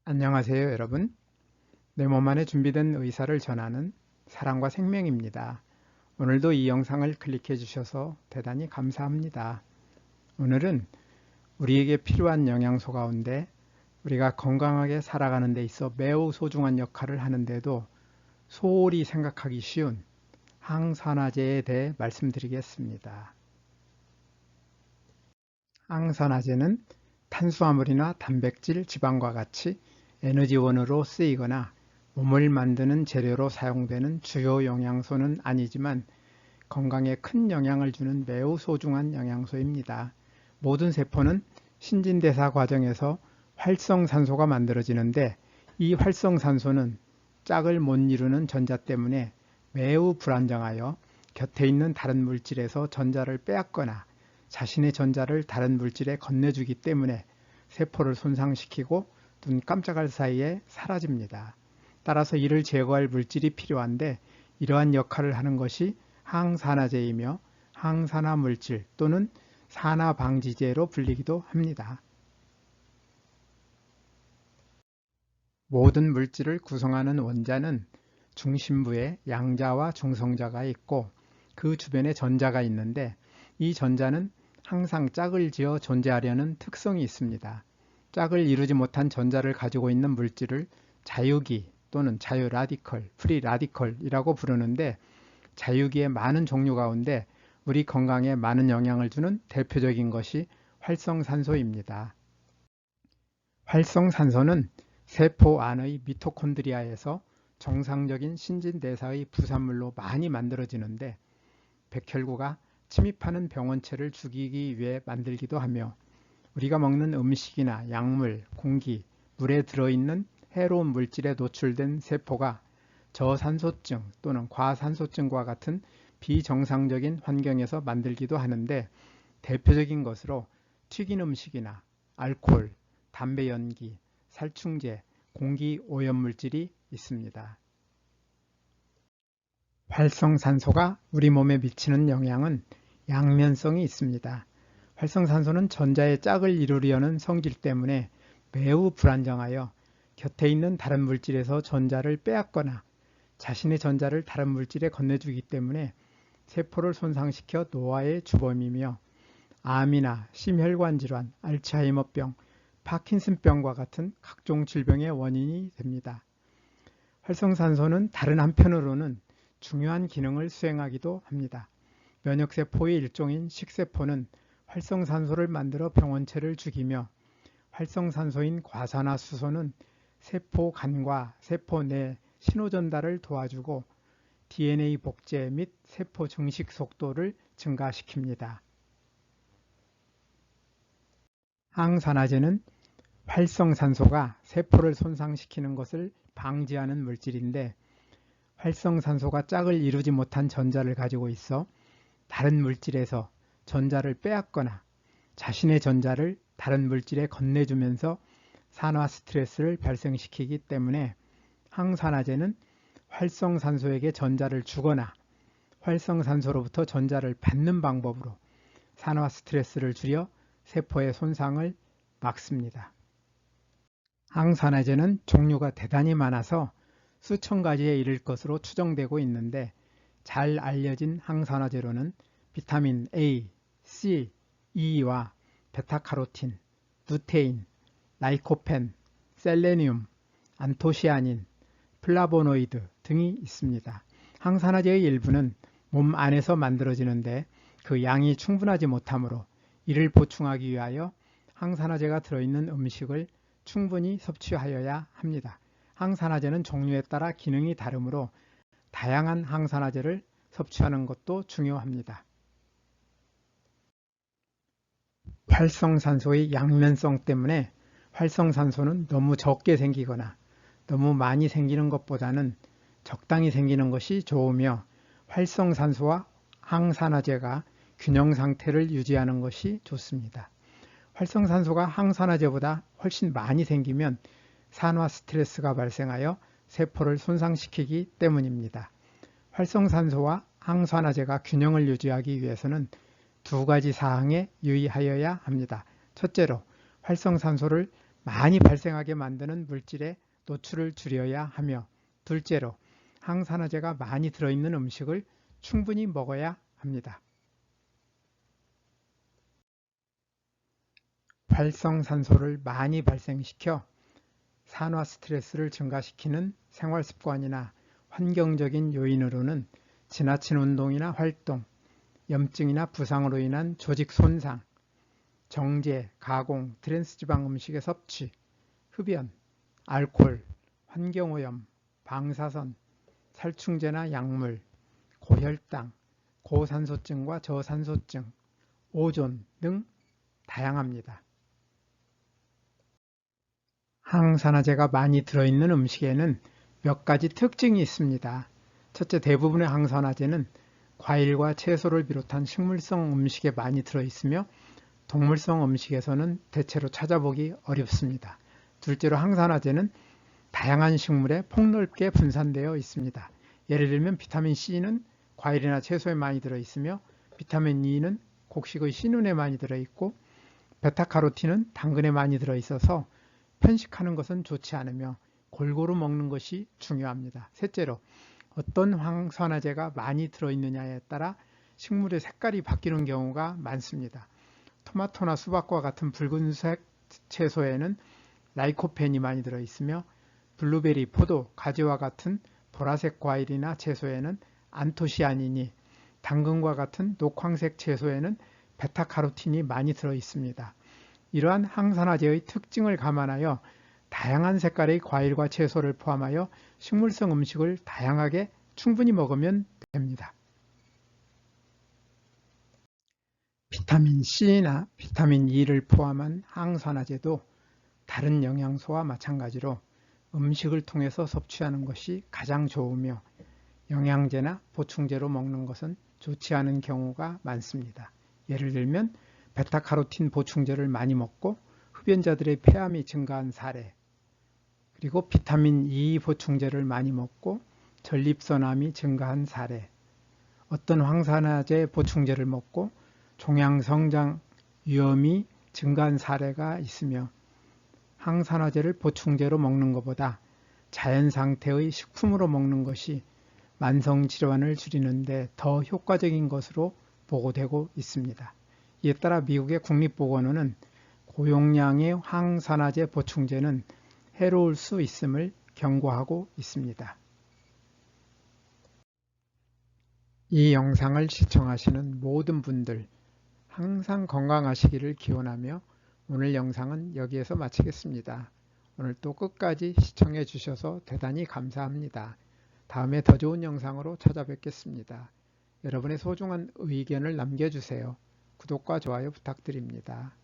안녕하세요, 여러분. 내 몸 안에 준비된 의사를 전하는 사랑과 생명입니다. 오늘도 이 영상을 클릭해 주셔서 대단히 감사합니다. 오늘은 우리에게 필요한 영양소 가운데 우리가 건강하게 살아가는 데 있어 매우 소중한 역할을 하는데도 소홀히 생각하기 쉬운 항산화제에 대해 말씀드리겠습니다. 항산화제는 탄수화물이나 단백질, 지방과 같이 에너지원으로 쓰이거나 몸을 만드는 재료로 사용되는 주요 영양소는 아니지만 건강에 큰 영향을 주는 매우 소중한 영양소입니다. 모든 세포는 신진대사 과정에서 활성산소가 만들어지는데 이 활성산소는 짝을 못 이루는 전자 때문에 매우 불안정하여 곁에 있는 다른 물질에서 전자를 빼앗거나 자신의 전자를 다른 물질에 건네주기 때문에 세포를 손상시키고 눈 깜짝할 사이에 사라집니다. 따라서 이를 제거할 물질이 필요한데 이러한 역할을 하는 것이 항산화제이며 항산화 물질 또는 산화방지제로 불리기도 합니다. 모든 물질을 구성하는 원자는 중심부에 양자와 중성자가 있고 그 주변에 전자가 있는데 이 전자는 항상 짝을 지어 존재하려는 특성이 있습니다. 짝을 이루지 못한 전자를 가지고 있는 물질을 자유기 또는 자유라디컬, 프리라디컬이라고 부르는데 자유기의 많은 종류 가운데 우리 건강에 많은 영향을 주는 대표적인 것이 활성산소입니다. 활성산소는 세포 안의 미토콘드리아에서 정상적인 신진대사의 부산물로 많이 만들어지는데 백혈구가 침입하는 병원체를 죽이기 위해 만들기도 하며 우리가 먹는 음식이나 약물, 공기, 물에 들어있는 해로운 물질에 노출된 세포가 저산소증 또는 과산소증과 같은 비정상적인 환경에서 만들기도 하는데 대표적인 것으로 튀긴 음식이나 알코올, 담배 연기, 살충제, 공기 오염물질이 있습니다. 활성산소가 우리 몸에 미치는 영향은 양면성이 있습니다. 활성산소는 전자의 짝을 이루려는 성질 때문에 매우 불안정하여 곁에 있는 다른 물질에서 전자를 빼앗거나 자신의 전자를 다른 물질에 건네주기 때문에 세포를 손상시켜 노화의 주범이며 암이나 심혈관 질환, 알츠하이머병, 파킨슨병과 같은 각종 질병의 원인이 됩니다. 활성산소는 다른 한편으로는 중요한 기능을 수행하기도 합니다. 면역세포의 일종인 식세포는 활성산소를 만들어 병원체를 죽이며 활성산소인 과산화수소는 세포 간과 세포 내 신호전달을 도와주고 DNA 복제 및 세포 증식 속도를 증가시킵니다. 항산화제는 활성산소가 세포를 손상시키는 것을 방지하는 물질인데 활성산소가 짝을 이루지 못한 전자를 가지고 있어 다른 물질에서 전자를 빼앗거나 자신의 전자를 다른 물질에 건네주면서 산화 스트레스를 발생시키기 때문에 항산화제는 활성산소에게 전자를 주거나 활성산소로부터 전자를 받는 방법으로 산화 스트레스를 줄여 세포의 손상을 막습니다. 항산화제는 종류가 대단히 많아서 수천 가지에 이를 것으로 추정되고 있는데 잘 알려진 항산화제로는 비타민 A, C, E와 베타카로틴, 루테인, 라이코펜, 셀레늄, 안토시아닌, 플라보노이드 등이 있습니다. 항산화제의 일부는 몸 안에서 만들어지는데 그 양이 충분하지 못하므로 이를 보충하기 위하여 항산화제가 들어있는 음식을 충분히 섭취하여야 합니다. 항산화제는 종류에 따라 기능이 다르므로 다양한 항산화제를 섭취하는 것도 중요합니다. 활성산소의 양면성 때문에 활성산소는 너무 적게 생기거나 너무 많이 생기는 것보다는 적당히 생기는 것이 좋으며 활성산소와 항산화제가 균형 상태를 유지하는 것이 좋습니다. 활성산소가 항산화제보다 훨씬 많이 생기면 산화 스트레스가 발생하여 세포를 손상시키기 때문입니다. 활성산소와 항산화제가 균형을 유지하기 위해서는 두 가지 사항에 유의하여야 합니다. 첫째로 활성산소를 많이 발생하게 만드는 물질의 노출을 줄여야 하며, 둘째로 항산화제가 많이 들어있는 음식을 충분히 먹어야 합니다. 활성산소를 많이 발생시켜 산화 스트레스를 증가시키는 생활습관이나 환경적인 요인으로는 지나친 운동이나 활동, 염증이나 부상으로 인한 조직 손상, 정제, 가공, 트랜스지방 음식의 섭취, 흡연, 알코올, 환경오염, 방사선, 살충제나 약물, 고혈당, 고산소증과 저산소증, 오존 등 다양합니다. 항산화제가 많이 들어있는 음식에는 몇 가지 특징이 있습니다. 첫째, 대부분의 항산화제는 과일과 채소를 비롯한 식물성 음식에 많이 들어있으며 동물성 음식에서는 대체로 찾아보기 어렵습니다. 둘째로 항산화제는 다양한 식물에 폭넓게 분산되어 있습니다. 예를 들면 비타민 C는 과일이나 채소에 많이 들어있으며 비타민 E는 곡식의 씨눈에 많이 들어있고 베타카로틴은 당근에 많이 들어있어서 편식하는 것은 좋지 않으며 골고루 먹는 것이 중요합니다. 셋째로 어떤 항산화제가 많이 들어있느냐에 따라 식물의 색깔이 바뀌는 경우가 많습니다. 토마토나 수박과 같은 붉은색 채소에는 라이코펜이 많이 들어있으며 블루베리, 포도, 가지와 같은 보라색 과일이나 채소에는 안토시아닌이, 당근과 같은 녹황색 채소에는 베타카로틴이 많이 들어있습니다. 이러한 항산화제의 특징을 감안하여 다양한 색깔의 과일과 채소를 포함하여 식물성 음식을 다양하게 충분히 먹으면 됩니다. 비타민 C나 비타민 E를 포함한 항산화제도 다른 영양소와 마찬가지로 음식을 통해서 섭취하는 것이 가장 좋으며 영양제나 보충제로 먹는 것은 좋지 않은 경우가 많습니다. 예를 들면 베타카로틴 보충제를 많이 먹고 흡연자들의 폐암이 증가한 사례, 그리고 비타민 E 보충제를 많이 먹고 전립선암이 증가한 사례, 어떤 항산화제 보충제를 먹고 종양성장 위험이 증가한 사례가 있으며 항산화제를 보충제로 먹는 것보다 자연 상태의 식품으로 먹는 것이 만성질환을 줄이는 데 더 효과적인 것으로 보고되고 있습니다. 이에 따라 미국의 국립보건원은 고용량의 항산화제 보충제는 해로울 수 있음을 경고하고 있습니다. 이 영상을 시청하시는 모든 분들 항상 건강하시기를 기원하며 오늘 영상은 여기에서 마치겠습니다. 오늘 또 끝까지 시청해 주셔서 대단히 감사합니다. 다음에 더 좋은 영상으로 찾아뵙겠습니다. 여러분의 소중한 의견을 남겨주세요. 구독과 좋아요 부탁드립니다.